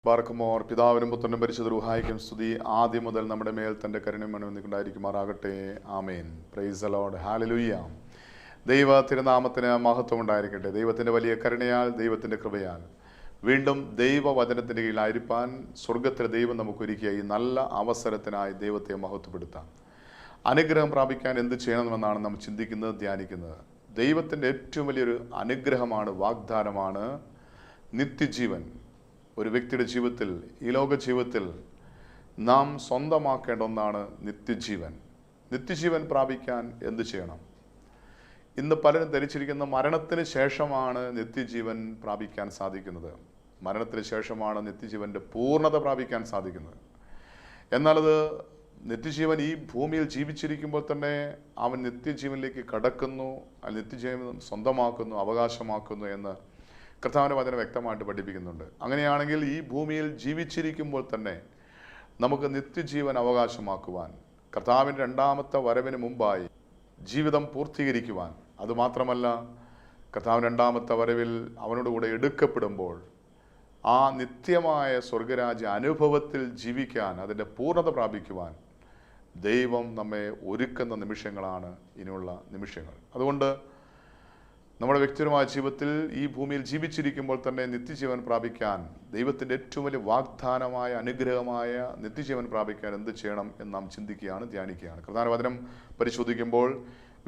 പാർക്കുമോർ പിതാവിനും പുത്രനും പരിശുദ്ധ റൂഹായിക്കും സ്തുതി ആദ്യം മുതൽ നമ്മുടെ മേൽ തൻ്റെ കരുണയും മണവുണ്ടായിരിക്കുമാറാകട്ടെ. ആമേൻ. Praise the lord. ഹല്ലേലൂയ. ദൈവ തിരുനാമത്തിന് മഹത്വം ഉണ്ടായിരിക്കട്ടെ. ദൈവത്തിൻ്റെ വലിയ കരുണയാൽ, ദൈവത്തിൻ്റെ കൃപയാൽ വീണ്ടും ദൈവവചനത്തിൻ്റെ കീഴിലായിരിക്കാൻ സ്വർഗത്തിലെ ദൈവം നമുക്കൊരുക്കിയ ഈ നല്ല അവസരത്തിനായി ദൈവത്തെ മഹത്വപ്പെടുത്താം. അനുഗ്രഹം പ്രാപിക്കാൻ എന്ത് ചെയ്യണമെന്നാണ് നാം ചിന്തിക്കുന്നത്, ധ്യാനിക്കുന്നത്. ദൈവത്തിൻ്റെ ഏറ്റവും വലിയൊരു അനുഗ്രഹമാണ്, വാഗ്ദാനമാണ് നിത്യജീവൻ. ഒരു വ്യക്തിയുടെ ജീവിതത്തിൽ, ഈ ലോക ജീവിതത്തിൽ നാം സ്വന്തമാക്കേണ്ട ഒന്നാണ് നിത്യജീവൻ. നിത്യജീവൻ പ്രാപിക്കാൻ എന്ത് ചെയ്യണം? ഇന്ന് പലരും ധരിച്ചിരിക്കുന്ന മരണത്തിന് ശേഷമാണ് നിത്യജീവൻ പ്രാപിക്കാൻ സാധിക്കുന്നത്. മരണത്തിന് ശേഷമാണ് നിത്യജീവൻ്റെ പൂർണ്ണത പ്രാപിക്കാൻ സാധിക്കുന്നത്. എന്നാലത് നിത്യജീവൻ ഈ ഭൂമിയിൽ ജീവിച്ചിരിക്കുമ്പോൾ തന്നെ അവൻ നിത്യജീവനിലേക്ക് കടക്കുന്നു, നിത്യജീവൻ സ്വന്തമാക്കുന്നു, അവകാശമാക്കുന്നു എന്ന് കർത്താവിൻ്റെ വചനം വ്യക്തമായിട്ട് പഠിപ്പിക്കുന്നുണ്ട്. അങ്ങനെയാണെങ്കിൽ ഈ ഭൂമിയിൽ ജീവിച്ചിരിക്കുമ്പോൾ തന്നെ നമുക്ക് നിത്യജീവൻ അവകാശമാക്കുവാൻ, കർത്താവിൻ്റെ രണ്ടാമത്തെ വരവിന് മുമ്പായി ജീവിതം പൂർത്തീകരിക്കുവാൻ, അതുമാത്രമല്ല കർത്താവിൻ്റെ രണ്ടാമത്തെ വരവിൽ അവനോട് കൂടെ എടുക്കപ്പെടുമ്പോൾ ആ നിത്യമായ സ്വർഗരാജ്യ അനുഭവത്തിൽ ജീവിക്കാൻ, അതിൻ്റെ പൂർണ്ണത പ്രാപിക്കുവാൻ ദൈവം നമ്മെ ഒരുക്കുന്ന നിമിഷങ്ങളാണ് ഇനിയുള്ള നിമിഷങ്ങൾ. അതുകൊണ്ട് നമ്മുടെ വ്യക്തിപരമായ ജീവിതത്തിൽ ഈ ഭൂമിയിൽ ജീവിച്ചിരിക്കുമ്പോൾ തന്നെ നിത്യജീവൻ പ്രാപിക്കാൻ, ദൈവത്തിൻ്റെ ഏറ്റവും വലിയ വാഗ്ദാനമായ അനുഗ്രഹമായ നിത്യജീവൻ പ്രാപിക്കാൻ എന്ത് ചെയ്യണം എന്ന് നാം ചിന്തിക്കുകയാണ്, ധ്യാനിക്കുകയാണ്. കർത്താവിന്റെ വചനം പരിശോധിക്കുമ്പോൾ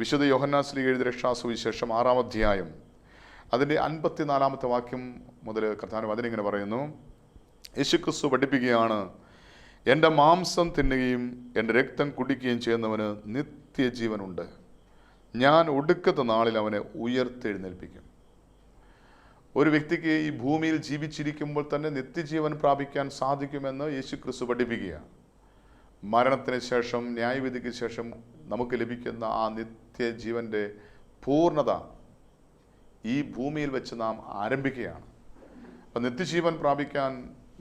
വിശുദ്ധ യോഹന്നാൻ ശ്ലീഹ എഴുതിയ രക്ഷാസുവിശേഷം 6-ാം അധ്യായം അതിൻ്റെ 54-ാമത്തെ വാക്യം മുതൽ കർത്താവിന്റെ വചനം ഇങ്ങനെ പറയുന്നു. യേശുക്രിസ്തു പഠിപ്പിക്കുകയാണ്, എൻ്റെ മാംസം തിന്നുകയും എൻ്റെ രക്തം കുടിക്കുകയും ചെയ്യുന്നവന് നിത്യജീവനുണ്ട്. ഞാൻ ഒടുക്കത്തെ നാളിൽ അവനെ ഉയർത്തെഴുന്നേൽപ്പിക്കും. ഒരു വ്യക്തിക്ക് ഈ ഭൂമിയിൽ ജീവിച്ചിരിക്കുമ്പോൾ തന്നെ നിത്യജീവൻ പ്രാപിക്കാൻ സാധിക്കുമെന്ന് യേശുക്രിസ്തു പഠിപ്പിക്കുക. മരണത്തിന് ശേഷം, ന്യായവിധിക്ക് ശേഷം നമുക്ക് ലഭിക്കുന്ന ആ നിത്യജീവൻ്റെ പൂർണ്ണത ഈ ഭൂമിയിൽ വെച്ച് നാം ആരംഭിക്കുകയാണ്. അപ്പം നിത്യജീവൻ പ്രാപിക്കാൻ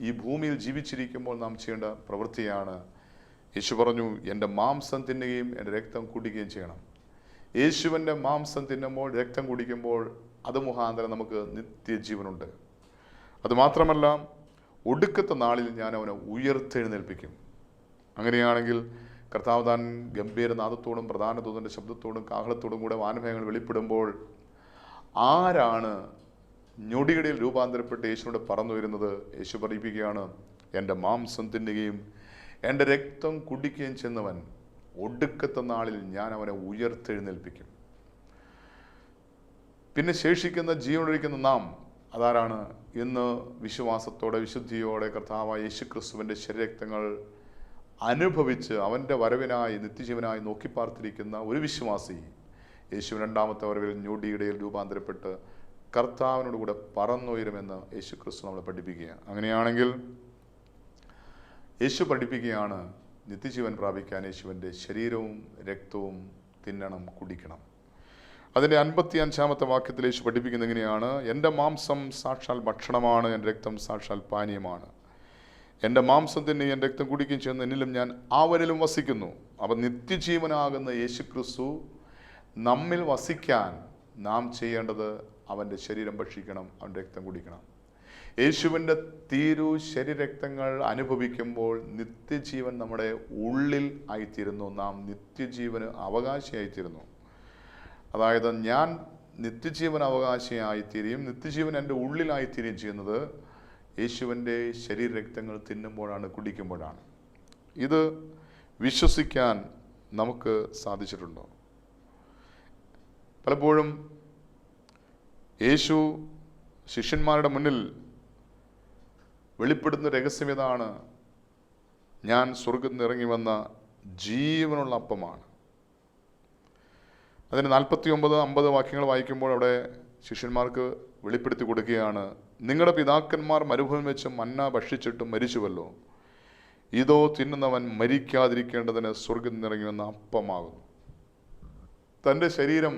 ഈ ഭൂമിയിൽ ജീവിച്ചിരിക്കുമ്പോൾ നാം ചെയ്യേണ്ട പ്രവൃത്തിയാണ്. യേശു പറഞ്ഞു, എൻ്റെ മാംസം തിന്നുകയും എൻ്റെ രക്തം കുടിക്കുകയും ചെയ്യണം. യേശുവിൻ്റെ മാംസം തിന്നുമ്പോൾ, രക്തം കുടിക്കുമ്പോൾ അത് മുഖാന്തരം നമുക്ക് നിത്യജീവനുണ്ട്. അതുമാത്രമല്ല, ഒടുക്കത്തെ നാളിൽ ഞാൻ അവനെ ഉയർത്തെഴുന്നേൽപ്പിക്കും. അങ്ങനെയാണെങ്കിൽ കർത്താവ് താൻ ഗംഭീരനാദത്തോടും പ്രധാന ദൂതൻ്റെ ശബ്ദത്തോടും കാഹളത്തോടും കൂടെ വാനമേഘങ്ങൾ വെളിപ്പെടുമ്പോൾ ആരാണ് ഞൊടിയിടയിൽ രൂപാന്തരപ്പെട്ട് യേശുവിനോട് പറന്നു വരുന്നത്? യേശു പഠിപ്പിക്കുകയാണ്, എൻ്റെ മാംസം തിന്നുകയും എൻ്റെ രക്തം കുടിക്കുകയും ചെയ്യുന്നവൻ ഒടുക്കത്തെ നാളിൽ ഞാൻ അവനെ ഉയർത്തെഴുന്നേൽപ്പിക്കും. പിന്നെ ശേഷിക്കുന്ന ജീവനൊഴിക്കുന്ന നാം അതാരാണ്? ഇന്ന് വിശ്വാസത്തോടെ, വിശുദ്ധിയോടെ കർത്താവായ യേശുക്രിസ്തുവിൻ്റെ ശരീരരക്തങ്ങൾ അനുഭവിച്ച് അവൻ്റെ വരവിനായി, നിത്യജീവനായി നോക്കിപ്പാർത്തിരിക്കുന്ന ഒരു വിശ്വാസി യേശു രണ്ടാമത്തെ വരവിൽ ഞൊടിയിടയിൽ രൂപാന്തരപ്പെട്ട് കർത്താവിനോട് കൂടെ പറന്നുയരുമെന്ന് യേശുക്രിസ്തു നമ്മളെ പഠിപ്പിക്കുക. അങ്ങനെയാണെങ്കിൽ യേശു പഠിപ്പിക്കുകയാണ്, നിത്യജീവൻ പ്രാപിക്കാൻ യേശുവിൻ്റെ ശരീരവും രക്തവും തിന്നണം, കുടിക്കണം. അതിൻ്റെ 55-ാമത്തെ വാക്യത്തിൽ യേശു പഠിപ്പിക്കുന്നത് എങ്ങനെയാണ്? എൻ്റെ മാംസം സാക്ഷാൽ ഭക്ഷണമാണ്, എൻ്റെ രക്തം സാക്ഷാൽ പാനീയമാണ്. എൻ്റെ മാംസം തിന്നുകയും എൻ്റെ രക്തം കുടിക്കുകയും ചെയ്യുന്ന എന്നിലും ഞാൻ അവരിലും വസിക്കുന്നു. അപ്പം നിത്യജീവനാകുന്ന യേശുക്രിസ്തു നമ്മിൽ വസിക്കാൻ നാം ചെയ്യേണ്ടത് അവൻ്റെ ശരീരം ഭക്ഷിക്കണം, അവൻ്റെ രക്തം കുടിക്കണം. യേശുവിൻ്റെ ശരീരരക്തങ്ങൾ അനുഭവിക്കുമ്പോൾ നിത്യജീവൻ നമ്മുടെ ഉള്ളിൽ ആയിത്തീരുന്നു. നാം നിത്യജീവന് അവകാശിയായിത്തീരുന്നു. അതായത് ഞാൻ നിത്യജീവൻ അവകാശിയായിത്തീരുകയും നിത്യജീവൻ എൻ്റെ ഉള്ളിലായിത്തീരുകയും ചെയ്യുന്നത് യേശുവിൻ്റെ ശരീരരക്തങ്ങൾ തിന്നുമ്പോഴാണ്, കുടിക്കുമ്പോഴാണ്. ഇത് വിശ്വസിക്കാൻ നമുക്ക് സാധിച്ചിട്ടുണ്ടോ? പലപ്പോഴും യേശു ശിഷ്യന്മാരുടെ മുന്നിൽ വെളിപ്പെടുന്ന രഹസ്യം ഇതാണ്, ഞാൻ സ്വർഗ്ഗത്തിൽ നിന്ന് ഇറങ്ങി വന്ന ജീവനുള്ള അപ്പമാണ്. അതിന് 49-50 വാക്യങ്ങൾ വായിക്കുമ്പോൾ അവിടെ ശിഷ്യന്മാർക്ക് വെളിപ്പെടുത്തി കൊടുക്കുകയാണ്, നിങ്ങളുടെ പിതാക്കന്മാർ മരുഭൂമിയിൽ വെച്ച് മന്ന ഭക്ഷിച്ചിട്ടും മരിച്ചുവല്ലോ, ഇതോ തിന്നുന്നവൻ മരിക്കാതിരിക്കേണ്ടതിന് സ്വർഗ്ഗത്തിൽ നിന്ന് ഇറങ്ങി വന്ന അപ്പമാകുന്നു. തൻ്റെ ശരീരം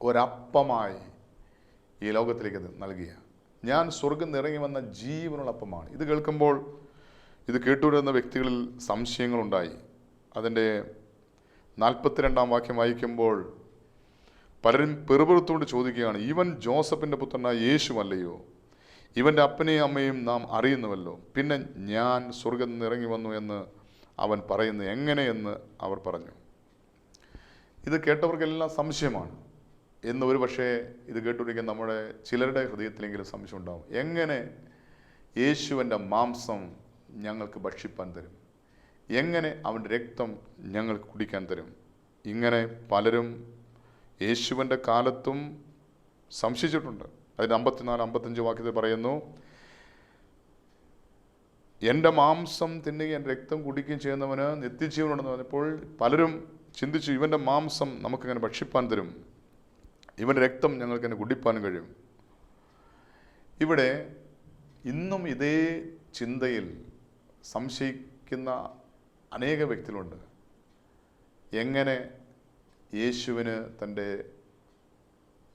ഒരപ്പമായി ഈ ലോകത്തിലേക്ക് നൽകിയ, ഞാൻ സ്വർഗ്ഗം ഇറങ്ങി വന്ന ജീവനുള്ള അപ്പമാണ്. ഇത് കേൾക്കുമ്പോൾ, ഇത് കേട്ടുവരുന്ന വ്യക്തികളിൽ സംശയങ്ങളുണ്ടായി. അതിൻ്റെ 42-ാം വാക്യം വായിക്കുമ്പോൾ പലരും പെറുപെറുത്തുകൊണ്ട് ചോദിക്കുകയാണ്, ഇവൻ ജോസഫിൻ്റെ പുത്രനായ യേശുവല്ലയോ? ഇവൻ്റെ അപ്പനെയും അമ്മയും നാം അറിയുന്നുവല്ലോ, പിന്നെ ഞാൻ സ്വർഗ്ഗത്തിൽ നിന്ന് ഇറങ്ങി വന്നു എന്ന് അവൻ പറയുന്നു എങ്ങനെയെന്ന് അവർ പറഞ്ഞു. ഇത് കേട്ടവർക്കെല്ലാം സംശയമാണ് എന്ന് ഒരു പക്ഷേ ഇത് കേട്ടുകൊണ്ടിരിക്കുന്ന നമ്മുടെ ചിലരുടെ ഹൃദയത്തിലെങ്കിലും സംശയം ഉണ്ടാവും. എങ്ങനെ യേശുവിൻ്റെ മാംസം ഞങ്ങൾക്ക് ഭക്ഷിപ്പാൻ തരും? എങ്ങനെ അവൻ്റെ രക്തം ഞങ്ങൾക്ക് കുടിക്കാൻ തരും? ഇങ്ങനെ പലരും യേശുവിൻ്റെ കാലത്തും സംശയിച്ചിട്ടുണ്ട്. അതിന് 54-55 വാക്യത്തിൽ പറയുന്നു, എൻ്റെ മാംസം തിന്നുകയും എൻ്റെ രക്തം കുടിക്കുകയും ചെയ്യുന്നവന് നിത്യജീവനുണ്ടെന്ന് പറഞ്ഞപ്പോൾ പലരും ചിന്തിച്ചു, ഇവൻ്റെ മാംസം നമുക്കെങ്ങനെ ഭക്ഷിപ്പാൻ തരും, ഇവൻ്റെ രക്തം ഞങ്ങൾക്കെങ്ങനെ കുടിപ്പാനും കഴിയും. ഇവിടെ ഇന്നും ഇതേ ചിന്തയിൽ സംശയിക്കുന്ന അനേക വ്യക്തികളുണ്ട്. എങ്ങനെ യേശുവിന് തൻ്റെ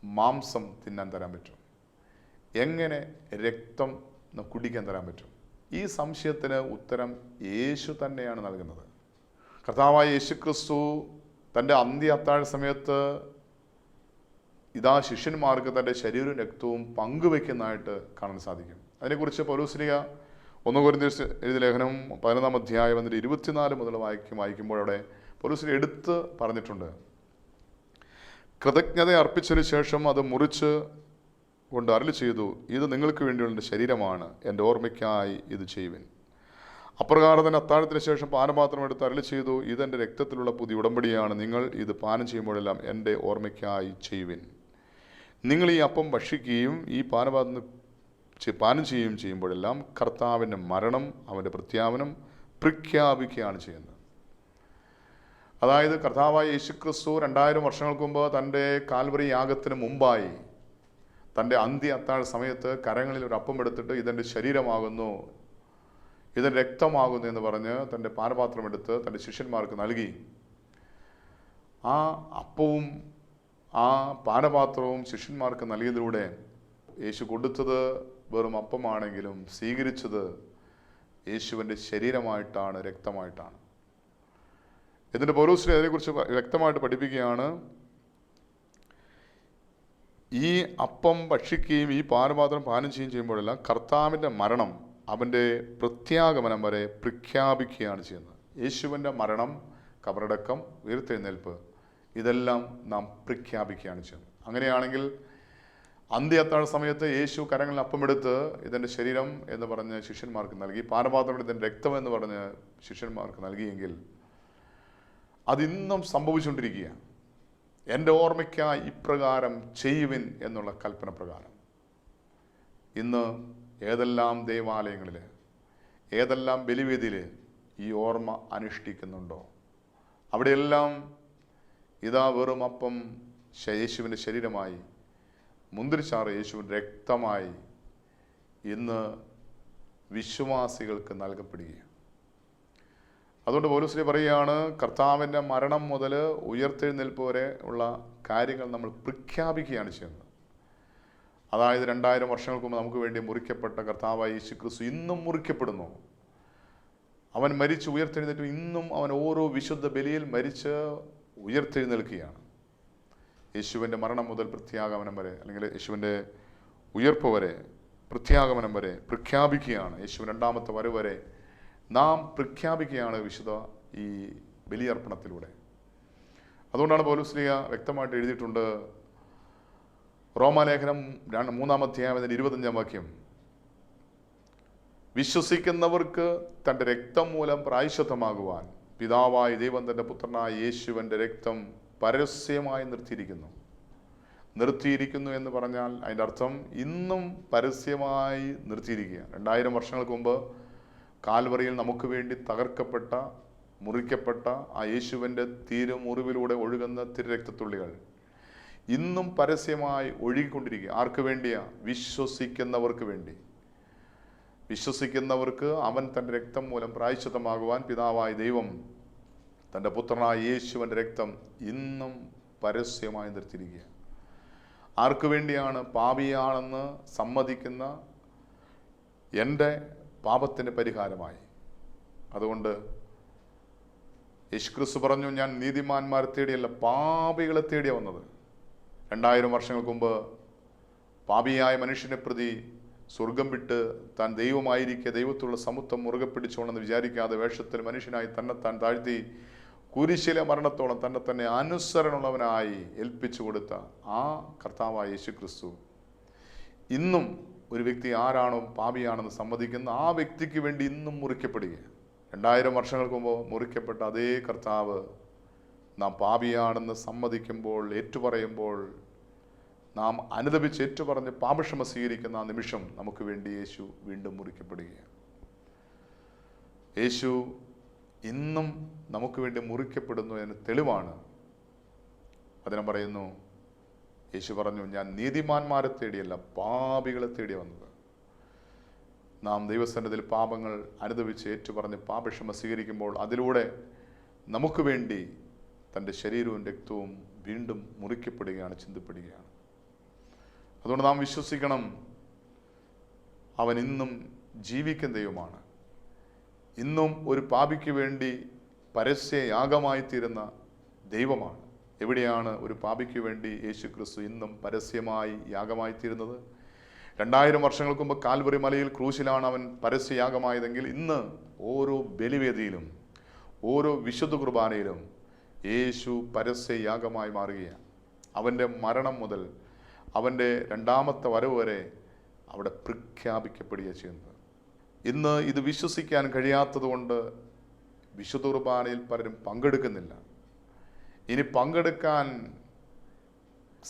മാംസം തിന്നാൻ തരാൻ പറ്റും? എങ്ങനെ രക്തം കുടിക്കാൻ തരാൻ പറ്റും? ഈ സംശയത്തിന് ഉത്തരം യേശു തന്നെയാണ് നൽകുന്നത്. കർത്താവായ യേശു ക്രിസ്തു തൻ്റെ അന്ത്യ അത്താഴ സമയത്ത് ഇതാ ശിഷ്യന്മാർക്ക് തൻ്റെ ശരീരവും രക്തവും പങ്കുവെക്കുന്നതായിട്ട് കാണാൻ സാധിക്കും. അതിനെക്കുറിച്ച് പൗലോസ്ലീഹ 1 കൊരിന്ത്യർ എഴുതിയ ലേഖനം 11-ാം അധ്യായം 24 മുതൽ വായിക്കുമ്പോൾ അവിടെ പൗലോസ്ലീഹ എടുത്ത് പറഞ്ഞിട്ടുണ്ട്, കൃതജ്ഞത അർപ്പിച്ചതിന് ശേഷം അത് മുറിച്ച് കൊണ്ട് അരുളി ചെയ്തു, ഇത് നിങ്ങൾക്ക് വേണ്ടിയുള്ള എൻ്റെ ശരീരമാണ്, എൻ്റെ ഓർമ്മയ്ക്കായി ഇത് ചെയ്യുവിൻ. അപ്രകാരം തന്നെ അത്താഴത്തിന് ശേഷം പാനപാത്രം എടുത്ത് അരുളി ചെയ്തു, ഇതെൻ്റെ രക്തത്തിലുള്ള പുതിയ ഉടമ്പടിയാണ്, നിങ്ങൾ ഇത് പാനം ചെയ്യുമ്പോഴെല്ലാം എൻ്റെ ഓർമ്മയ്ക്കായി ചെയ്യുവിൻ. നിങ്ങൾ ഈ അപ്പം ഭക്ഷിക്കുകയും ഈ പാനം ചെയ്യുകയും ചെയ്യുമ്പോഴെല്ലാം കർത്താവിൻ്റെ മരണം അവൻ്റെ പ്രത്യാപനം പ്രഖ്യാപിക്കുകയാണ് ചെയ്യുന്നത്. അതായത് കർത്താവായ യേശുക്രിസ്തു 2000 വർഷങ്ങൾക്ക് മുമ്പ് തൻ്റെ കാൽവരി യാഗത്തിന് മുമ്പായി തൻ്റെ അന്ത്യ അത്താഴ സമയത്ത് കരങ്ങളിൽ ഒരു അപ്പം എടുത്തിട്ട് ഇതെൻ്റെ ശരീരമാകുന്നു, ഇതെൻ്റെ രക്തമാകുന്നു എന്ന് പറഞ്ഞ് തൻ്റെ പാനപാത്രം എടുത്ത് തൻ്റെ ശിഷ്യന്മാർക്ക് നൽകി. ആ അപ്പവും ആ പാനപാത്രവും ശിഷ്യന്മാർക്ക് നൽകിയതിലൂടെ യേശു കൊടുത്തത് വെറും അപ്പമാണെങ്കിലും സ്വീകരിച്ചത് യേശുവിൻ്റെ ശരീരമായിട്ടാണ്, രക്തമായിട്ടാണ്. ഇതിൻ്റെ പൗലോസ്ലീഹ അതിനെക്കുറിച്ച് വ്യക്തമായിട്ട് പഠിപ്പിക്കുകയാണ്. ഈ അപ്പം ഭക്ഷിക്കുകയും ഈ പാനപാത്രം പാനം ചെയ്യുമ്പോഴെല്ലാം കർത്താവിൻ്റെ മരണം അവൻ്റെ പ്രത്യാഗമനം വരെ പ്രഖ്യാപിക്കുകയാണ് ചെയ്യുന്നത്. യേശുവിൻ്റെ മരണം, കബറടക്കം, ഉയർത്തെഴുന്നേൽപ്പ് ഇതെല്ലാം നാം പ്രഖ്യാപിക്കുകയാണ് ചെയ്യുന്നത്. അങ്ങനെയാണെങ്കിൽ അന്ത്യ അത്താഴ സമയത്ത് യേശു കരങ്ങളിൽ അപ്പമെടുത്ത് ഇതെൻ്റെ ശരീരം എന്ന് പറഞ്ഞ് ശിഷ്യന്മാർക്ക് നൽകി, പാനപാത്രം എടുത്ത് എൻ്റെ രക്തം എന്ന് പറഞ്ഞ് ശിഷ്യന്മാർക്ക് നൽകിയെങ്കിൽ അതിന്നും സംഭവിച്ചുകൊണ്ടിരിക്കുകയാണ്. എൻ്റെ ഓർമ്മയ്ക്കായി ഇപ്രകാരം ചെയ്യുവിൻ എന്നുള്ള കൽപ്പന പ്രകാരം ഇന്ന് ഏതെല്ലാം ദേവാലയങ്ങളിൽ, ഏതെല്ലാം ബലിവേദിയിൽ ഈ ഓർമ്മ അനുഷ്ഠിക്കുന്നുണ്ടോ, അവിടെയെല്ലാം ഇതാ വെറും അപ്പം യേശുവിൻ്റെ ശരീരമായി, മുന്തിരിച്ചാറ് യേശുവിൻ്റെ രക്തമായി ഇന്ന് വിശ്വാസികൾക്ക് നൽകപ്പെടുകയാണ്. അതുകൊണ്ട് പൗലോസ്ലീഹ പറയുകയാണ്, കർത്താവിൻ്റെ മരണം മുതൽ ഉയർത്തെഴുന്നേൽപ്പ് വരെ ഉള്ള കാര്യങ്ങൾ നമ്മൾ പ്രഖ്യാപിക്കുകയാണ് ചെയ്യുന്നത്. അതായത് 2000 വർഷങ്ങൾക്ക് മുമ്പ് നമുക്ക് വേണ്ടി മുറിക്കപ്പെട്ട കർത്താവായ യേശുക്രിസ്തു ഇന്നും മുറിക്കപ്പെടുന്നു. അവൻ മരിച്ച് ഉയർത്തെഴുന്നേറ്റ് ഇന്നും അവൻ ഓരോ വിശുദ്ധ ബലിയിൽ മരിച്ച് ഉയർത്തെഴുന്നേൽക്കുകയാണ്. യേശുവിൻ്റെ മരണം മുതൽ പ്രത്യാഗമനം വരെ, അല്ലെങ്കിൽ യേശുവിൻ്റെ ഉയർപ്പ് വരെ, പ്രത്യാഗമനം വരെ പ്രഖ്യാപിക്കുകയാണ്. യേശുവിൻ്റെ 2ാമത്തെ വരവ് വരെ നാം പ്രഖ്യാപിക്കുകയാണ് വിശുദ്ധ ഈ ബലിയർപ്പണത്തിലൂടെ. അതുകൊണ്ടാണ് പൗലോസ്ലീഹ വ്യക്തമായിട്ട് എഴുതിയിട്ടുണ്ട്, റോമാലേഖനം 3-ാം അധ്യായം 25-ാം വാക്യം, വിശ്വസിക്കുന്നവർക്ക് തൻ്റെ രക്തം മൂലം പ്രായശ്ചിത്തമാകുവാൻ പിതാവായ ദൈവം തൻ്റെ പുത്രനായ യേശുവിൻ്റെ രക്തം പരസ്യമായി നിർത്തിയിരിക്കുന്നു എന്ന് പറഞ്ഞാൽ അതിൻ്റെ അർത്ഥം ഇന്നും പരസ്യമായി നിർത്തിയിരിക്കുക. 2000 വർഷങ്ങൾക്ക് മുമ്പ് കാൽവറിയിൽ നമുക്ക് വേണ്ടി തകർക്കപ്പെട്ട, മുറിക്കപ്പെട്ട ആ യേശുവിൻ്റെ തിരുമുറിവിലൂടെ ഒഴുകുന്ന തിരുരക്തത്തുള്ളികൾ ഇന്നും പരസ്യമായി ഒഴുകിക്കൊണ്ടിരിക്കുക. ആർക്ക് വേണ്ടിയാ? വിശ്വസിക്കുന്നവർക്ക് വേണ്ടി. വിശ്വസിക്കുന്നവർക്ക് അവൻ തൻ്റെ രക്തം മൂലം പ്രായശ്ചിത്തമാകുവാൻ പിതാവായ ദൈവം തൻ്റെ പുത്രനായ യേശുവിൻ്റെ രക്തം ഇന്നും പരസ്യമായി നിർത്തിയിരിക്കുക. ആർക്ക് വേണ്ടിയാണ്? പാപിയാണെന്ന് സമ്മതിക്കുന്ന എൻ്റെ പാപത്തിന് പരിഹാരമായി. അതുകൊണ്ട് യേശുക്രിസ്തു പറഞ്ഞു, ഞാൻ നീതിമാന്മാരെ തേടിയല്ല പാപികളെ തേടിയാണ് വന്നത്. 2000 വർഷങ്ങൾക്ക് മുമ്പ് പാപിയായ മനുഷ്യനെ പ്രതി സ്വർഗം വിട്ട് താൻ ദൈവമായിരിക്കെ ദൈവത്തുള്ള സമത്വം മുറുകെ പിടിച്ചോണെന്ന് വിചാരിക്കാതെ വേഷത്തിൽ മനുഷ്യനായി തന്നെത്താൻ താഴ്ത്തി കുരിശിലെ മരണത്തോളം തന്നെ തന്നെ അനുസരണമുള്ളവനായി ഏൽപ്പിച്ചു കൊടുത്ത ആ കർത്താവായ യേശു ക്രിസ്തു ഇന്നും ഒരു വ്യക്തി ആരാണോ പാപിയാണെന്ന് സമ്മതിക്കുന്ന ആ വ്യക്തിക്ക് വേണ്ടി ഇന്നും മുറിക്കപ്പെടുകയാണ്. 2000 വർഷങ്ങൾക്ക് മുമ്പ് മുറിക്കപ്പെട്ട അതേ കർത്താവ് നാം പാപിയാണെന്ന് സമ്മതിക്കുമ്പോൾ, ഏറ്റുപറയുമ്പോൾ, നാം അനുദപിച്ച് ഏറ്റുപറഞ്ഞ് പാപക്ഷമ സ്വീകരിക്കുന്ന ആ നിമിഷം നമുക്ക് വേണ്ടി യേശു വീണ്ടും മുറിക്കപ്പെടുകയാണ്. യേശു ഇന്നും നമുക്ക് വേണ്ടി മുറിക്കപ്പെടുന്നു എന്നതിന് തെളിവാണ്. വചനം പറയുന്നു, യേശു പറഞ്ഞു, ഞാൻ നീതിമാന്മാരെ തേടിയല്ല പാപികളെ തേടി വന്നത്. നാം ദൈവസന്നിധിയിൽ പാപങ്ങൾ അനുദപിച്ച് ഏറ്റുപറഞ്ഞ് പാപക്ഷമ സ്വീകരിക്കുമ്പോൾ അതിലൂടെ നമുക്ക് വേണ്ടി തൻ്റെ ശരീരവും രക്തവും വീണ്ടും മുറിക്കപ്പെടുകയാണ്, ചിന്തപ്പെടുകയാണ്. അതുകൊണ്ട് നാം വിശ്വസിക്കണം, അവൻ ഇന്നും ജീവിക്കുന്ന ദൈവമാണ്. ഇന്നും ഒരു പാപിക്ക് വേണ്ടി പരസ്യ യാഗമായി തീരുന്ന ദൈവമാണ്. എവിടെയാണ് ഒരു പാപിക്ക് വേണ്ടി യേശു ക്രിസ്തു ഇന്നും പരസ്യമായി യാഗമായി തീരുന്നത്? 2000 വർഷങ്ങൾക്ക് മുമ്പ് കാൽവറി മലയിൽ ക്രൂശിലാണ് അവൻ പരസ്യയാഗമായതെങ്കിൽ ഇന്ന് ഓരോ ബലിവേദിയിലും ഓരോ വിശുദ്ധ കുർബാനയിലും യേശു പരസ്യയാഗമായി മാറുകയാണ്. അവൻ്റെ മരണം മുതൽ അവൻ്റെ രണ്ടാമത്തെ വരവ് വരെ അവിടെ പ്രഖ്യാപിക്കപ്പെടുകയാണ് ചെയ്യുന്നത്. ഇന്ന് ഇത് വിശ്വസിക്കാൻ കഴിയാത്തത് കൊണ്ട് വിശുദ്ധ കുർബാനയിൽ പലരും പങ്കെടുക്കുന്നില്ല. ഇനി പങ്കെടുക്കാൻ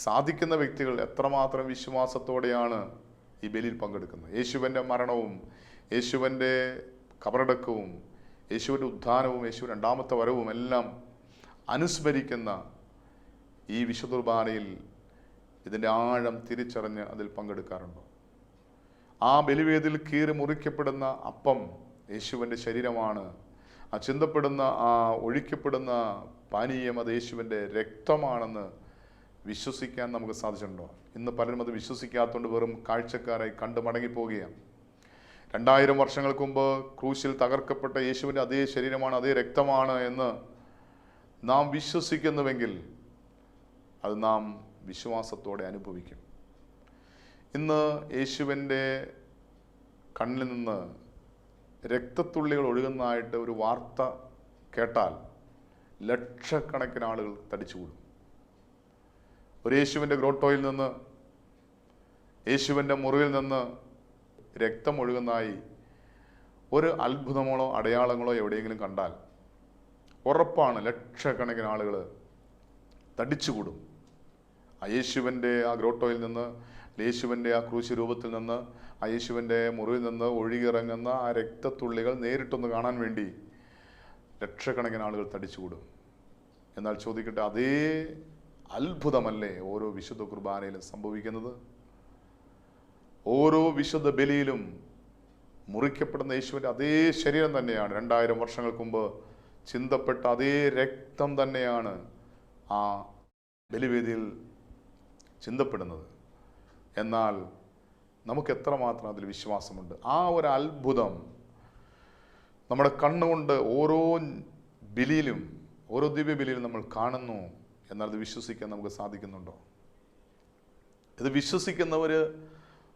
സാധിക്കുന്ന വ്യക്തികൾ എത്രമാത്രം വിശ്വാസത്തോടെയാണ് ഈ ബലിയിൽ പങ്കെടുക്കുന്നത്? യേശുവിൻ്റെ മരണവും യേശുവിൻ്റെ കബറടക്കവും യേശുവിൻ്റെ ഉത്ഥാനവും യേശു രണ്ടാമത്തെ വരവും എല്ലാം അനുസ്മരിക്കുന്ന ഈ വിശുദ്ധ കുർബാനയിൽ ഇതിൻ്റെ ആഴം തിരിച്ചറിഞ്ഞ് അതിൽ പങ്കെടുക്കാറുണ്ടോ? ആ ബലിവേദിയിൽ കീറി മുറിക്കപ്പെടുന്ന അപ്പം യേശുവിൻ്റെ ശരീരമാണ്. ആ ചിന്തപ്പെടുന്ന ആ ഒഴിക്കപ്പെടുന്ന പാനീയം അത് യേശുവിൻ്റെ രക്തമാണെന്ന് വിശ്വസിക്കാൻ നമുക്ക് സാധിച്ചിട്ടുണ്ടോ? ഇന്ന് പലരും അത് വിശ്വസിക്കാത്തതുകൊണ്ട് വെറും കാഴ്ചക്കാരായി കണ്ടു മടങ്ങിപ്പോവുകയാണ്. 2000 വർഷങ്ങൾക്ക് മുമ്പ് ക്രൂശിൽ തകർക്കപ്പെട്ട യേശുവിൻ്റെ അതേ ശരീരമാണ്, അതേ രക്തമാണ് എന്ന് നാം വിശ്വസിക്കുന്നുവെങ്കിൽ അത് നാം വിശ്വാസത്തോടെ അനുഭവിക്കും. ഇന്ന് യേശുവിൻ്റെ കണ്ണിൽ നിന്ന് രക്തത്തുള്ളികൾ ഒഴുകുന്നതായിട്ട് ഒരു വാർത്ത കേട്ടാൽ ലക്ഷക്കണക്കിന് ആളുകൾ തടിച്ചുകൂടും. ഒരു യേശുവിൻ്റെ ഗ്രോട്ടോയിൽ നിന്ന്, യേശുവിൻ്റെ മുറിവിൽ നിന്ന് രക്തം ഒഴുകുന്നതായി ഒരു അത്ഭുതങ്ങളോ അടയാളങ്ങളോ എവിടെയെങ്കിലും കണ്ടാൽ ഉറപ്പാണ് ലക്ഷക്കണക്കിന് ആളുകൾ തടിച്ചുകൂടും. ആ യേശുവിൻ്റെ ആ ഗ്രോട്ടോയിൽ നിന്ന്, യേശുവിൻ്റെ ആ ക്രൂശ് രൂപത്തിൽ നിന്ന്, ആ യേശുവിൻ്റെ മുറിവിൽ നിന്ന് ഒഴുകിയിറങ്ങുന്ന ആ രക്തത്തുള്ളികൾ നേരിട്ടൊന്ന് കാണാൻ വേണ്ടി ലക്ഷക്കണക്കിന് ആളുകൾ തടിച്ചുകൂടും. എന്നാൽ ചോദിക്കട്ടെ, അതേ അത്ഭുതമല്ലേ ഓരോ വിശുദ്ധ കുർബാനയിലും സംഭവിക്കുന്നത്? ഓരോ വിശുദ്ധ ബലിയിലും മുറിക്കപ്പെടുന്ന യേശുവിൻ്റെ അതേ ശരീരം തന്നെയാണ്, 2000 വർഷങ്ങൾക്ക് മുമ്പ് ചിന്തപ്പെട്ട അതേ രക്തം തന്നെയാണ് ആ ബലിവേദിയിൽ ചിന്തപ്പെടുന്നത്. എന്നാൽ നമുക്ക് എത്രമാത്രം അതിൽ വിശ്വാസമുണ്ട്? ആ ഒരു അത്ഭുതം നമ്മുടെ കണ്ണുകൊണ്ട് ഓരോ ബലിയിലും, ഓരോ ദിവ്യ ബലിയിലും നമ്മൾ കാണുന്നു. എന്നാൽ അത് വിശ്വസിക്കാൻ നമുക്ക് സാധിക്കുന്നുണ്ടോ? ഇത് വിശ്വസിക്കുന്നവർ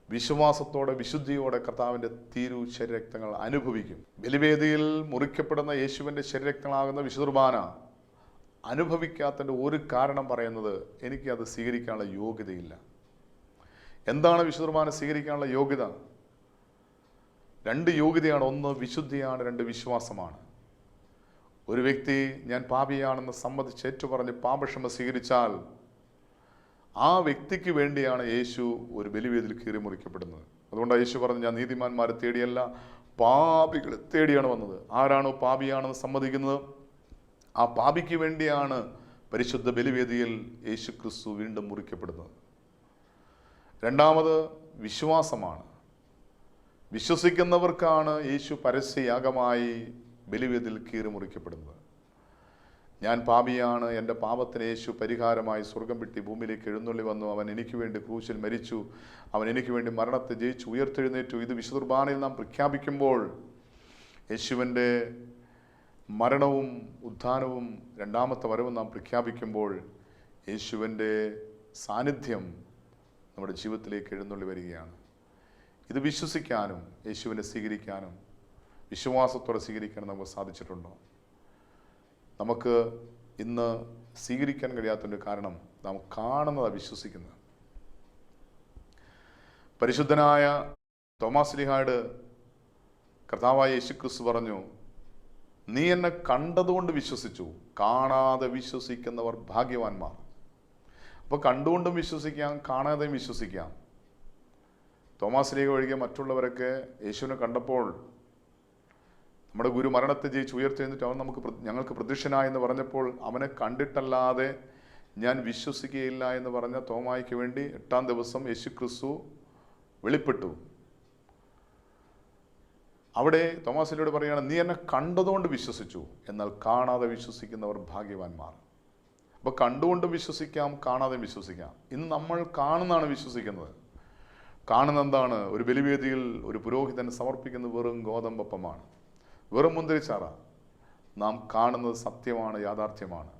വിശ്വാസത്തോടെ വിശുദ്ധിയോടെ കർത്താവിൻ്റെ തിരു ശരീരരക്തങ്ങൾ അനുഭവിക്കും. ബലിവേദിയിൽ മുറിക്കപ്പെടുന്ന യേശുവിൻ്റെ ശരീരരക്തങ്ങളാകുന്ന വിശുദ്ധ കുർബാന അനുഭവിക്കാത്തതിൻ്റെ ഒരു കാരണം പറയുന്നത്, എനിക്കത് സ്വീകരിക്കാനുള്ള യോഗ്യതയില്ല. എന്താണ് വിശുദ്ധ കുർബാന സ്വീകരിക്കാനുള്ള യോഗ്യത? 2 യോഗ്യതയാണ്. 1 വിശുദ്ധിയാണ്, 2 വിശ്വാസമാണ്. ഒരു വ്യക്തി ഞാൻ പാപിയാണെന്ന് സമ്മതിച്ച് ഏറ്റുപറഞ്ഞ് പാപക്ഷമ സ്വീകരിച്ചാൽ ആ വ്യക്തിക്ക് വേണ്ടിയാണ് യേശു ഒരു ബലിവേദിയിൽ കീറി മുറിക്കപ്പെടുന്നത്. അതുകൊണ്ടാണ് യേശു പറഞ്ഞു, ഞാൻ നീതിമാന്മാരെ തേടിയല്ല പാപികളെ തേടിയാണ് വന്നത്. ആരാണോ പാപിയാണെന്ന് സമ്മതിക്കുന്നത് ആ പാപിക്ക് വേണ്ടിയാണ് പരിശുദ്ധ ബലിവേദിയിൽ യേശു ക്രിസ്തു വീണ്ടും മുറിക്കപ്പെടുന്നത്. 2 വിശ്വാസമാണ്. വിശ്വസിക്കുന്നവർക്കാണ് യേശു പരസ്യയാഗമായി ബലിവേദിയിൽ കീറി മുറിക്കപ്പെടുന്നത്. ഞാൻ പാപിയാണ്, എൻ്റെ പാപത്തിന് യേശു പരിഹാരമായി സ്വർഗം വിട്ട് ഭൂമിയിലേക്ക് എഴുന്നള്ളി വന്നു, അവൻ എനിക്ക് വേണ്ടി ക്രൂശിൽ മരിച്ചു, അവൻ എനിക്ക് വേണ്ടി മരണത്തെ ജയിച്ചു ഉയർത്തെഴുന്നേറ്റു. ഇത് വിശുദ്ധ കുർബാനയിൽ നാം പ്രഖ്യാപിക്കുമ്പോൾ യേശുവിൻ്റെ മരണവും ഉത്ഥാനവും രണ്ടാമത്തെ വരവും നാം പ്രഖ്യാപിക്കുമ്പോൾ യേശുവിൻ്റെ സാന്നിധ്യം നമ്മുടെ ജീവിതത്തിലേക്ക് എഴുന്നള്ളി വരികയാണ്. ഇത് വിശ്വസിക്കാനും യേശുവിനെ സ്വീകരിക്കാനും വിശ്വാസത്തോടെ സ്വീകരിക്കാനും നമുക്ക് സാധിച്ചിട്ടുണ്ടോ? നമുക്ക് ഇന്ന് സ്വീകരിക്കാൻ കഴിയാത്തതിൻ്റെ കാരണം നാം കാണുന്നതാണ് വിശ്വസിക്കുന്നത്. പരിശുദ്ധനായ തോമാസ് ശ്ലീഹായോട് കർത്താവായ യേശുക്രിസ്തു പറഞ്ഞു, നീ എന്നെ കണ്ടതുകൊണ്ട് വിശ്വസിച്ചു, കാണാതെ വിശ്വസിക്കുന്നവർ ഭാഗ്യവാന്മാർ. അപ്പോൾ കണ്ടുകൊണ്ടും വിശ്വസിക്കാം, കാണാതെയും വിശ്വസിക്കാം. തോമാസ് ശ്ലീഹ ഒഴികെ മറ്റുള്ളവരൊക്കെ യേശുവിനെ കണ്ടപ്പോൾ നമ്മുടെ ഗുരു മരണത്തെ ജയിച്ച് ഉയർത്തെഴുന്നിട്ട് അവൻ ഞങ്ങൾക്ക് പ്രത്യക്ഷനായെന്ന് പറഞ്ഞപ്പോൾ അവനെ കണ്ടിട്ടല്ലാതെ ഞാൻ വിശ്വസിക്കുകയില്ല എന്ന് പറഞ്ഞ തോമായ്ക്ക് വേണ്ടി 8-ാം ദിവസം യേശുക്രിസ്തു വെളിപ്പെട്ടു. അവിടെ തോമാസ് ശ്ലീഹയോട് പറയുകയാണ്, നീ എന്നെ കണ്ടതുകൊണ്ട് വിശ്വസിച്ചു, എന്നാൽ കാണാതെ വിശ്വസിക്കുന്നവർ ഭാഗ്യവാന്മാർ. അപ്പോൾ കണ്ടുകൊണ്ടും വിശ്വസിക്കാം, കാണാതെ വിശ്വസിക്കാം. ഇന്ന് നമ്മൾ കാണുന്നതാണ് വിശ്വസിക്കുന്നത്. കാണുന്ന എന്താണ്? ഒരു ബലിവേദിയിൽ ഒരു പുരോഹിതൻ സമർപ്പിക്കുന്ന വെറും ഗോതമ്പപ്പമാണ്, വെറും മുന്തിരിച്ചാറ. നാം കാണുന്നത് സത്യമാണ്, യാഥാർത്ഥ്യമാണ്.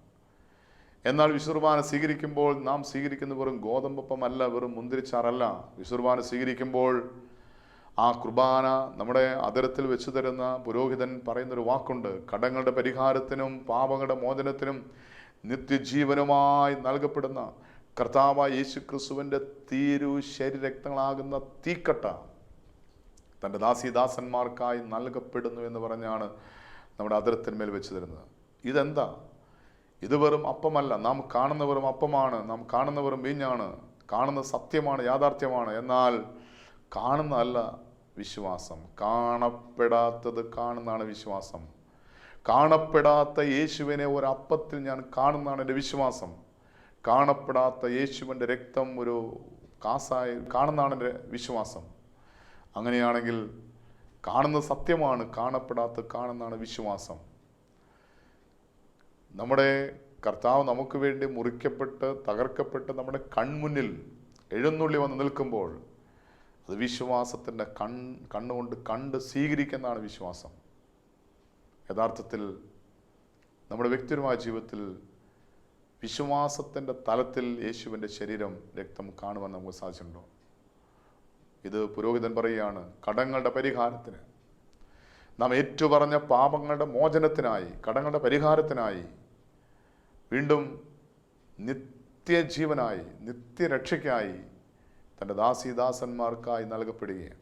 എന്നാൽ വിശുദ്ധ സ്വീകരിക്കുമ്പോൾ നാം സ്വീകരിക്കുന്ന വെറും ഗോതമ്പപ്പമല്ല, വെറും മുന്തിരിച്ചാറല്ല. വിശുദ്ധ സ്വീകരിക്കുമ്പോൾ ആ കുർബാന നമ്മുടെ അധരത്തിൽ വെച്ചു തരുന്ന പുരോഹിതൻ പറയുന്നൊരു വാക്കുണ്ട്, കടങ്ങളുടെ പരിഹാരത്തിനും പാപങ്ങളുടെ മോചനത്തിനും നിത്യജീവനുമായി നൽകപ്പെടുന്ന കർത്താവായ യേശുക്രിസ്തുവിൻ്റെ തീരു ശരീരരക്തങ്ങളാകുന്ന തീക്കട്ട തൻ്റെ ദാസീദാസന്മാർക്കായി നൽകപ്പെടുന്നു എന്ന് പറഞ്ഞാണ് നമ്മുടെ അധരത്തിന്മേൽ വെച്ച് തരുന്നത്. ഇതെന്താ? ഇത് വെറും അപ്പമല്ല. നാം കാണുന്ന വെറും അപ്പമാണ്, നാം കാണുന്ന വെറും വീഞ്ഞാണ്, കാണുന്ന സത്യമാണ്, യാഥാർത്ഥ്യമാണ്. എന്നാൽ കാണുന്നതല്ല വിശ്വാസം. കാണപ്പെടാത്തത് കാണുന്നതാണ് വിശ്വാസം. കാണപ്പെടാത്ത യേശുവിനെ ഒരപ്പത്തിൽ ഞാൻ കാണുന്നതാണ് എൻ്റെ വിശ്വാസം. കാണപ്പെടാത്ത യേശുവിൻ്റെ രക്തം ഒരു കാസായി കാണുന്നതാണ് എൻ്റെ വിശ്വാസം. അങ്ങനെയാണെങ്കിൽ കാണുന്നത് സത്യമാണ്, കാണപ്പെടാത്ത കാണുന്നതാണ് വിശ്വാസം. നമ്മുടെ കർത്താവ് നമുക്ക് വേണ്ടി മുറിക്കപ്പെട്ട് തകർക്കപ്പെട്ട് നമ്മുടെ കൺമുന്നിൽ എഴുന്നള്ളി വന്ന് നിൽക്കുമ്പോൾ അത് വിശ്വാസത്തിൻ്റെ കണ്ണുകൊണ്ട് കണ്ട് സ്വീകരിക്കുന്നതാണ് വിശ്വാസം. യഥാർത്ഥത്തിൽ നമ്മുടെ വ്യക്തിപരമായ ജീവിതത്തിൽ വിശ്വാസത്തിൻ്റെ തലത്തിൽ യേശുവിൻ്റെ ശരീരം രക്തം കാണുവാൻ നമുക്ക് സാധിച്ചിട്ടുണ്ടോ? ഇത് പുരോഹിതൻ പറയുകയാണ്, കടങ്ങളുടെ പരിഹാരത്തിന്, നാം ഏറ്റുപറഞ്ഞ പാപങ്ങളുടെ മോചനത്തിനായി, കടങ്ങളുടെ പരിഹാരത്തിനായി, വീണ്ടും നിത്യജീവനായി, നിത്യരക്ഷയ്ക്കായി തൻ്റെ ദാസീദാസന്മാർക്കായി നൽകപ്പെടുകയാണ്.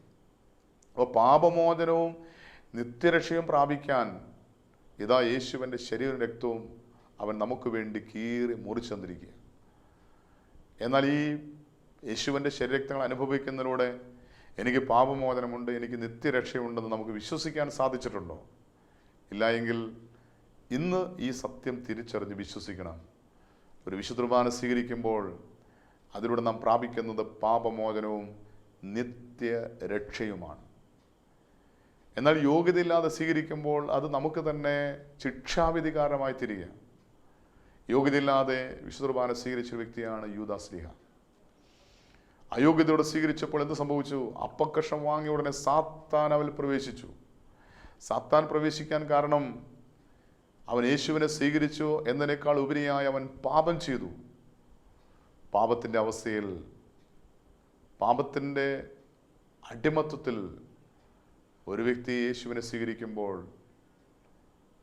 അപ്പോൾ പാപമോചനവും നിത്യരക്ഷയും പ്രാപിക്കാൻ ഇതാ യേശുവിൻ്റെ ശരീരവും രക്തവും അവൻ നമുക്ക് വേണ്ടി കീറി മുറിച്ചു തന്നിരിക്കുക. എന്നാൽ ഈ യേശുവിൻ്റെ ശരീരരക്തങ്ങൾ അനുഭവിക്കുന്നതിലൂടെ എനിക്ക് പാപമോചനമുണ്ട്, എനിക്ക് നിത്യരക്ഷയുണ്ടെന്ന് നമുക്ക് വിശ്വസിക്കാൻ സാധിച്ചിട്ടുണ്ടോ? ഇല്ല എങ്കിൽ ഇന്ന് ഈ സത്യം തിരിച്ചറിഞ്ഞ് വിശ്വസിക്കണം. ഒരു വിശുദ്ധ കുർബാന സ്വീകരിക്കുമ്പോൾ അതിലൂടെ നാം പ്രാപിക്കുന്നത് പാപമോചനവും നിത്യരക്ഷയുമാണ്. എന്നാൽ യോഗ്യതയില്ലാതെ സ്വീകരിക്കുമ്പോൾ അത് നമുക്ക് തന്നെ ശിക്ഷാവിധി കാരണമായി തീരുക. യോഗ്യതയില്ലാതെ വിശുദ്ധ കുർബാന സ്വീകരിച്ച വ്യക്തിയാണ് യൂദാസ് ശ്ലീഹ. അയോഗ്യതയോടെ സ്വീകരിച്ചപ്പോൾ എന്ത് സംഭവിച്ചു? അപ്പക്കഷം വാങ്ങിയ ഉടനെ സാത്താൻ അവൽ പ്രവേശിച്ചു. സാത്താൻ പ്രവേശിക്കാൻ കാരണം അവൻ യേശുവിനെ സ്വീകരിച്ചു എന്നതിനേക്കാൾ ഉപരിയായി അവൻ പാപം ചെയ്തു. പാപത്തിൻ്റെ അവസ്ഥയിൽ, പാപത്തിൻ്റെ അടിമത്വത്തിൽ ഒരു വ്യക്തി യേശുവിനെ സ്വീകരിക്കുമ്പോൾ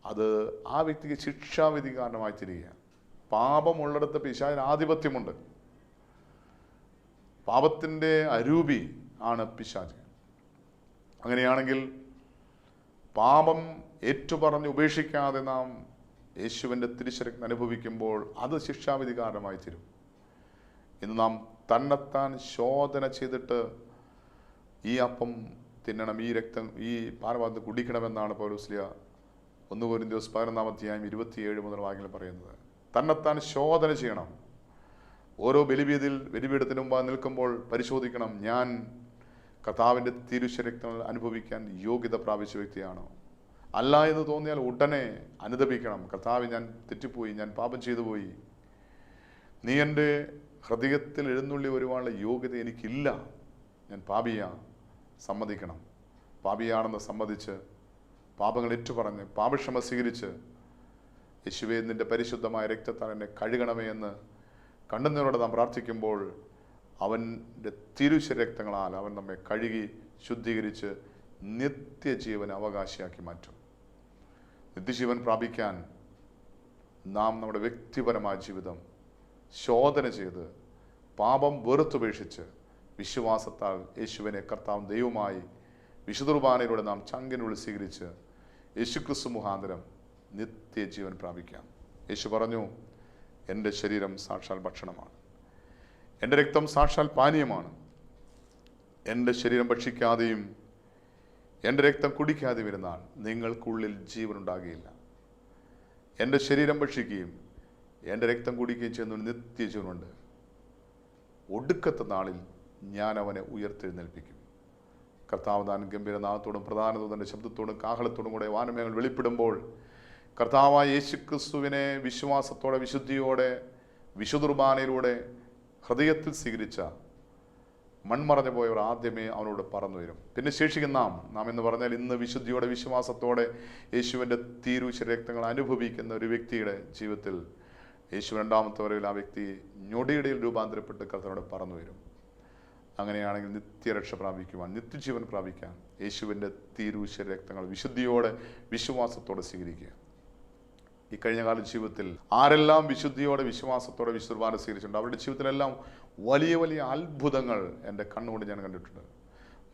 അത് ആ വ്യക്തിക്ക് ശിക്ഷാവിധി കാരണമായി തീരുക. പാപമുള്ളിടത്ത് പിശാചിന് ആധിപത്യമുണ്ട്. പാപത്തിൻ്റെ അരൂപി ആണ് പിശാച്. അങ്ങനെയാണെങ്കിൽ പാപം ഏറ്റുപറഞ്ഞ് ഉപേക്ഷിക്കാതെ നാം യേശുവിൻ്റെ തിരിച്ചരക്തം അനുഭവിക്കുമ്പോൾ അത് ശിക്ഷാവിധി കാരണമായി തീരും. ഇന്ന് നാം തന്നെത്താൻ ശോധന ചെയ്തിട്ട് ഈ അപ്പം തിന്നണം, ഈ രക്തം, ഈ പാനപാത്രം കുടിക്കണമെന്നാണ് പൗലോസ് ശ്ലീഹ 1 കൊരിന്ത്യർ 11-27 മുതൽ വാക്യങ്ങൾ പറയുന്നത്. തന്നെത്താൻ ശോധന ചെയ്യണം. ഓരോ ബലിപീഠത്തിന് മുമ്പ് നിൽക്കുമ്പോൾ പരിശോധിക്കണം, ഞാൻ കർത്താവിൻ്റെ തിരുശരക്തങ്ങൾ അനുഭവിക്കാൻ യോഗ്യത പ്രാപിച്ച വ്യക്തിയാണോ? അല്ല എന്ന് തോന്നിയാൽ ഉടനെ അനുദപിക്കണം. കർത്താവ്, ഞാൻ തെറ്റിപ്പോയി, ഞാൻ പാപം ചെയ്തു പോയി, നീ എൻ്റെ ഹൃദയത്തിൽ എഴുന്നള്ളി വരുവാനുള്ള യോഗ്യത എനിക്കില്ല, ഞാൻ പാപിയാ, സമ്മതിക്കണം. പാപിയാണെന്ന് സമ്മതിച്ച് പാപങ്ങൾ ഏറ്റുപറഞ്ഞ് പാപക്ഷമ സ്വീകരിച്ച് യേശുവേ, നിൻ്റെ പരിശുദ്ധമായ രക്തത്താൽ എന്നെ കഴുകണമേ എന്ന് കണ്ണുനീരോടെ നാം പ്രാർത്ഥിക്കുമ്പോൾ അവൻ്റെ തിരുശരക്തങ്ങളാൽ അവൻ നമ്മെ കഴുകി ശുദ്ധീകരിച്ച് നിത്യജീവൻ അവകാശിയാക്കി മാറ്റും. നിത്യജീവൻ പ്രാപിക്കാൻ നാം നമ്മുടെ വ്യക്തിപരമായ ജീവിതം ശോധന ചെയ്ത് പാപം വെറുത്തുപേക്ഷിച്ച് വിശ്വാസത്താൽ യേശുവിനെ കർത്താവ് ദൈവമായി വിശുദ്ധ കുർബാനയിലൂടെ നാം ചങ്കിനുള്ളിൽ സ്വീകരിച്ച് യേശുക്രിസ്തു മുഖാന്തരം നിത്യജീവൻ പ്രാപിക്കാം. യേശു പറഞ്ഞു, എൻ്റെ ശരീരം സാക്ഷാൽ ഭക്ഷണമാണ്, എൻ്റെ രക്തം സാക്ഷാൽ പാനീയമാണ്. എൻ്റെ ശരീരം ഭക്ഷിക്കാതെയും എൻ്റെ രക്തം കുടിക്കാതെയും ഇരുന്നാൽ നിങ്ങൾക്കുള്ളിൽ ജീവൻ ഉണ്ടാകുകയില്ല. എൻ്റെ ശരീരം ഭക്ഷിക്കുകയും എൻ്റെ രക്തം കുടിക്കുകയും ചെയ്യുന്ന നിത്യജീവനുണ്ട്. ഒടുക്കത്തെ നാളിൽ ഞാൻ അവനെ ഉയർത്തെഴുന്നേൽപ്പിക്കും. കർത്താവ് താൻ ഗംഭീരനാഥത്തോടും പ്രധാനതൻ്റെ ശബ്ദത്തോടും കാഹളത്തോടും കൂടെ വാനമേഘങ്ങൾ വെളിപ്പെടുമ്പോൾ കർത്താവായ യേശുക്രിസ്തുവിനെ വിശ്വാസത്തോടെ വിശുദ്ധിയോടെ വിശുദ്ധ കുർബാനയിലൂടെ ഹൃദയത്തിൽ സ്വീകരിച്ച മൺമറഞ്ഞു പോയവർ ആദ്യമേ അവനോട് പറന്നു വരും. പിന്നെ ശേഷിക്കുന്ന നാം എന്ന് പറഞ്ഞാൽ ഇന്ന് വിശുദ്ധിയോടെ വിശ്വാസത്തോടെ യേശുവിൻ്റെ രക്തങ്ങൾ അനുഭവിക്കുന്ന ഒരു വ്യക്തിയുടെ ജീവിതത്തിൽ യേശു രണ്ടാമത്തെ വരവിൽ ആ വ്യക്തി ഞൊടിയിടയിൽ രൂപാന്തരപ്പെട്ട് കർത്താവിനോട് പറന്നു വരും. അങ്ങനെയാണെങ്കിൽ നിത്യരക്ഷ പ്രാപിക്കുവാൻ, നിത്യജീവൻ പ്രാപിക്കാൻ യേശുവിൻ്റെ രക്തങ്ങൾ വിശുദ്ധിയോടെ വിശ്വാസത്തോടെ സ്വീകരിക്കുക. ഈ കഴിഞ്ഞ കാല ജീവിതത്തിൽ ആരെല്ലാം വിശുദ്ധിയോടെ വിശ്വാസത്തോടെ വിശുദ്ധ കുർബാന സ്വീകരിച്ചിട്ടുണ്ട് അവരുടെ ജീവിതത്തിലെല്ലാം വലിയ വലിയ അത്ഭുതങ്ങൾ എൻ്റെ കണ്ണുകൊണ്ട് ഞാൻ കണ്ടിട്ടുണ്ട്.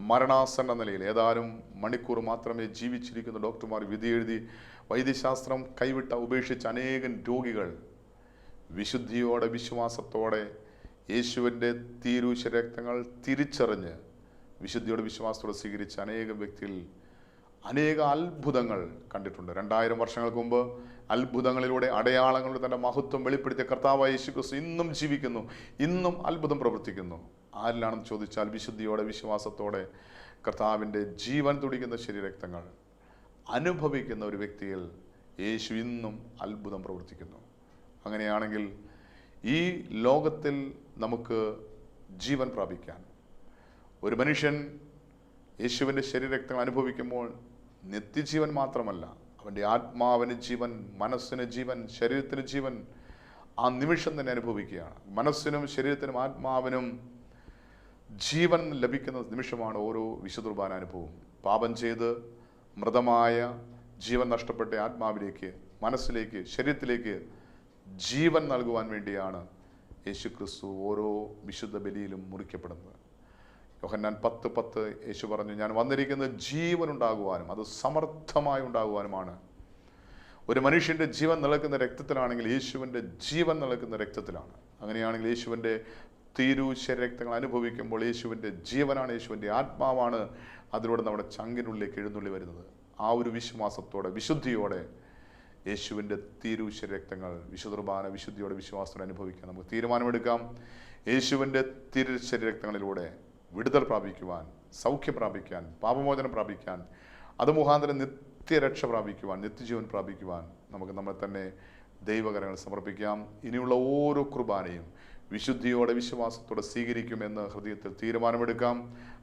മരണാസന്ന നിലയിൽ ഏതാനും മണിക്കൂർ മാത്രമേ ജീവിച്ചിരിക്കുന്ന ഡോക്ടർമാർ വിധി എഴുതി വൈദ്യശാസ്ത്രം കൈവിട്ട ഉപേക്ഷിച്ച അനേകം രോഗികൾ വിശുദ്ധിയോടെ വിശ്വാസത്തോടെ യേശുവിൻ്റെ രക്തങ്ങൾ തിരിച്ചറിഞ്ഞ് വിശുദ്ധിയോടെ വിശ്വാസത്തോടെ സ്വീകരിച്ച അനേകം വ്യക്തികൾ അനേക അത്ഭുതങ്ങൾ കണ്ടിട്ടുണ്ട്. 2000 വർഷങ്ങൾക്ക് മുമ്പ് അത്ഭുതങ്ങളിലൂടെ അടയാളങ്ങളുടെ തൻ്റെ മഹത്വം വെളിപ്പെടുത്തിയ കർത്താവായ യേശുക്രിസ്തു ഇന്നും ജീവിക്കുന്നു, ഇന്നും അത്ഭുതം പ്രവർത്തിക്കുന്നു. ആരിലാണെന്ന് ചോദിച്ചാൽ വിശുദ്ധിയോടെ വിശ്വാസത്തോടെ കർത്താവിൻ്റെ ജീവൻ തുടിക്കുന്ന രക്തങ്ങൾ അനുഭവിക്കുന്ന ഒരു വ്യക്തിയിൽ യേശു ഇന്നും അത്ഭുതം പ്രവർത്തിക്കുന്നു. അങ്ങനെയാണെങ്കിൽ ഈ ലോകത്തിൽ നമുക്ക് ജീവൻ പ്രാപിക്കാൻ ഒരു മനുഷ്യൻ യേശുവിൻ്റെ രക്തങ്ങൾ അനുഭവിക്കുമ്പോൾ നിത്യജീവൻ മാത്രമല്ല, അവൻ്റെ ആത്മാവിന് ജീവൻ, മനസ്സിന് ജീവൻ, ശരീരത്തിന് ജീവൻ ആ നിമിഷം തന്നെ അനുഭവിക്കുകയാണ്. മനസ്സിനും ശരീരത്തിനും ആത്മാവിനും ജീവൻ ലഭിക്കുന്ന നിമിഷമാണ് ഓരോ വിശുദ്ധ കുർബാന അനുഭവവും. പാപം ചെയ്ത് മൃതമായ ജീവൻ നഷ്ടപ്പെട്ട ആത്മാവിലേക്ക്, മനസ്സിലേക്ക്, ശരീരത്തിലേക്ക് ജീവൻ നൽകുവാൻ വേണ്ടിയാണ് യേശുക്രിസ്തു ഓരോ വിശുദ്ധ ബലിയിലും മുറിക്കപ്പെടുന്നത്. യോഹന്നാൻ 10:10 യേശു പറഞ്ഞു, ഞാൻ വന്നിരിക്കുന്നത് ജീവൻ ഉണ്ടാകുവാനും അത് സമർത്ഥമായി ഉണ്ടാകുവാനുമാണ്. ഒരു മനുഷ്യൻ്റെ ജീവൻ നിലക്കുന്ന രക്തത്തിലാണെങ്കിൽ യേശുവിൻ്റെ ജീവൻ നിലക്കുന്ന രക്തത്തിലാണ്. അങ്ങനെയാണെങ്കിൽ യേശുവിൻ്റെ രക്തങ്ങൾ അനുഭവിക്കുമ്പോൾ യേശുവിൻ്റെ ജീവനാണ്, യേശുവിൻ്റെ ആത്മാവാണ് അതിലൂടെ നമ്മുടെ ചങ്കിനുള്ളിലേക്ക് എഴുന്നള്ളി വരുന്നത്. ആ ഒരു വിശ്വാസത്തോടെ വിശുദ്ധിയോടെ യേശുവിൻ്റെ രക്തങ്ങൾ വിശുദ്ധ കുർബാന വിശുദ്ധിയോടെ വിശ്വാസത്തോടെ അനുഭവിക്കാൻ നമുക്ക് തീരുമാനമെടുക്കാം. യേശുവിൻ്റെ രക്തങ്ങളിലൂടെ വിടുതൽ പ്രാപിക്കുവാൻ, സൗഖ്യം പ്രാപിക്കാൻ, പാപമോചനം പ്രാപിക്കാൻ, അത് മുഖാന്തരം നിത്യരക്ഷ പ്രാപിക്കുവാൻ, നിത്യജീവൻ പ്രാപിക്കുവാൻ നമുക്ക് നമ്മളെ തന്നെ ദൈവകരങ്ങൾ സമർപ്പിക്കാം. ഇനിയുള്ള ഓരോ കുർബാനയും വിശുദ്ധിയോടെ വിശ്വാസത്തോടെ സ്വീകരിക്കുമെന്ന് ഹൃദയത്തിൽ തീരുമാനമെടുക്കാം.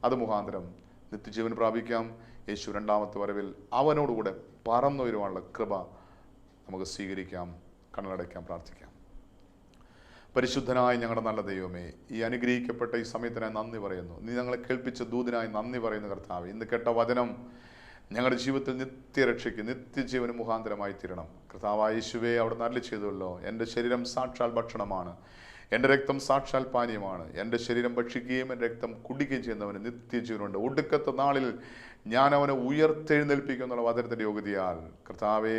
അത് മുഖാന്തരം നിത്യജീവൻ പ്രാപിക്കാം. യേശു രണ്ടാമത്തെ വരവിൽ അവനോടുകൂടെ പറന്നുയരുവാനുള്ള കൃപ നമുക്ക് സ്വീകരിക്കാം. കണ്ണടയ്ക്കാം, പ്രാർത്ഥിക്കാം. പരിശുദ്ധനായ ഞങ്ങളുടെ നല്ല ദൈവമേ, ഈ അനുഗ്രഹിക്കപ്പെട്ട ഈ സമയത്തിനായി നന്ദി പറയുന്നു. നീ ഞങ്ങളെ കേൾപ്പിച്ച ദൂതനായി നന്ദി പറയുന്ന കർത്താവേ, ഇന്ന് കേട്ട വചനം ഞങ്ങളുടെ ജീവിതത്തിൽ നിത്യരക്ഷയ്ക്ക് നിത്യജീവന് മുഖാന്തരമായി തീരണം. കർത്താവായ യേശുവേ, അവിടെ നല്ല ചെയ്തുവല്ലോ. എൻ്റെ ശരീരം സാക്ഷാൽ ഭക്ഷണമാണ്, എൻ്റെ രക്തം സാക്ഷാൽ പാനീയമാണ്. എൻ്റെ ശരീരം ഭക്ഷിക്കുകയും എൻ്റെ രക്തം കുടിക്കുകയും ചെയ്യുന്നവന് നിത്യജീവനുണ്ട്. ഒടുക്കത്തെ നാളിൽ ഞാൻ അവനെ ഉയർത്തെഴുന്നേൽപ്പിക്കും എന്നുള്ള വചനത്തിൻ്റെ യോഗ്യതയാൽ കർത്താവേ,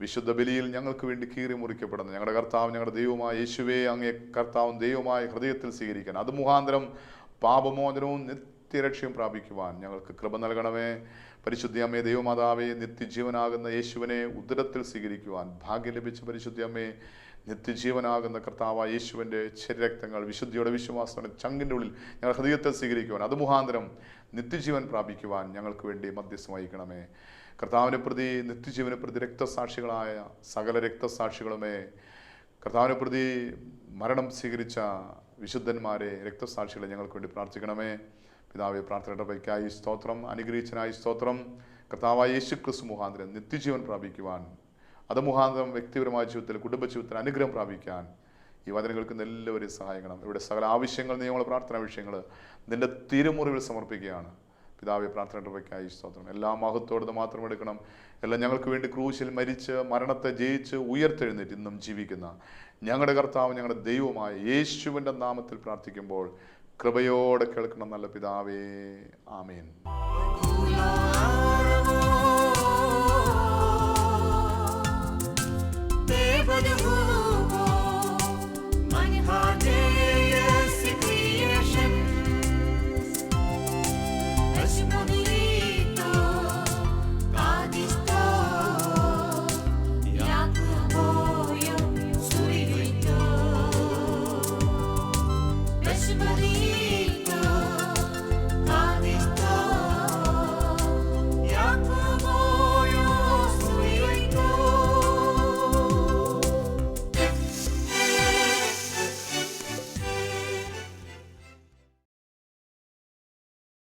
വിശുദ്ധ ബലിയിൽ ഞങ്ങൾക്ക് വേണ്ടി കീറി മുറിക്കപ്പെടുന്നു ഞങ്ങളുടെ കർത്താവ്, ഞങ്ങളുടെ ദൈവമായ യേശുവേ, അങ്ങേ കർത്താവും ദൈവമായ ഹൃദയത്തിൽ സ്വീകരിക്കാൻ, അത് മുഖാന്തരം പാപമോചനവും നിത്യരക്ഷയും പ്രാപിക്കുവാൻ ഞങ്ങൾക്ക് കൃപ നൽകണമേ. പരിശുദ്ധ അമ്മേ, ദൈവമാതാവേ, നിത്യജീവനാകുന്ന യേശുവിനെ ഉദരത്തിൽ സ്വീകരിക്കുവാൻ ഭാഗ്യം ലഭിച്ച പരിശുദ്ധ അമ്മേ, നിത്യജീവനാകുന്ന കർത്താവായ യേശുവിൻ്റെ രക്തങ്ങൾ വിശുദ്ധിയോടെ വിശ്വാസത്തോടെ ചങ്കിൻ്റെ ഉള്ളിൽ ഞങ്ങൾ ഹൃദയത്തിൽ സ്വീകരിക്കുവാൻ, അത് മുഖാന്തരം നിത്യജീവൻ പ്രാപിക്കുവാൻ ഞങ്ങൾക്ക് വേണ്ടി മധ്യസ്ഥം വഹിക്കണമേ. കർത്താവിനെ പ്രതി, നിത്യജീവനെ പ്രതി രക്തസാക്ഷികളായ സകല രക്തസാക്ഷികളുമേ, കർത്താവിനെ പ്രതി മരണം സ്വീകരിച്ച വിശുദ്ധന്മാരെ, രക്തസാക്ഷികളെ ഞങ്ങൾക്ക് വേണ്ടി പ്രാർത്ഥിക്കണമേ. പിതാവെ, പ്രാർത്ഥനയ്ക്കായി സ്തോത്രം, അനുഗ്രഹിച്ചനായി സ്തോത്രം. കർത്താവായ യേശുക്രിസ്തു മുഖാന്തരം നിത്യജീവൻ പ്രാപിക്കുവാൻ, അത് മുഖാന്തരം വ്യക്തിപരമായ ജീവിതത്തിൽ, കുടുംബജീവിതത്തിൽ അനുഗ്രഹം പ്രാപിക്കാൻ ഈ വചനം കേൾക്കുന്ന എല്ലാവരെയും സഹായിക്കണം. ഇവിടെ സകല ആവശ്യങ്ങൾ, നിയമങ്ങൾ, പ്രാർത്ഥനാ വിഷയങ്ങൾ നിൻ്റെ തിരുമുറിവിൽ സമർപ്പിക്കുകയാണ്. പിതാവെ, പ്രാർത്ഥന കൃപയ്ക്കായി സ്തോത്രം. എല്ലാ മഹത്വത്തോടെ മാത്രം എടുക്കണം. എല്ലാം ഞങ്ങൾക്ക് വേണ്ടി ക്രൂശിൽ മരിച്ച് മരണത്തെ ജയിച്ച് ഉയർത്തെഴുന്നേറ്റ് ഇന്നും ജീവിക്കുന്ന ഞങ്ങളുടെ കർത്താവ്, ഞങ്ങളുടെ ദൈവമായ യേശുവിൻ്റെ നാമത്തിൽ പ്രാർത്ഥിക്കുമ്പോൾ കൃപയോടെ കേൾക്കണം നല്ല പിതാവേ. ആമേൻ.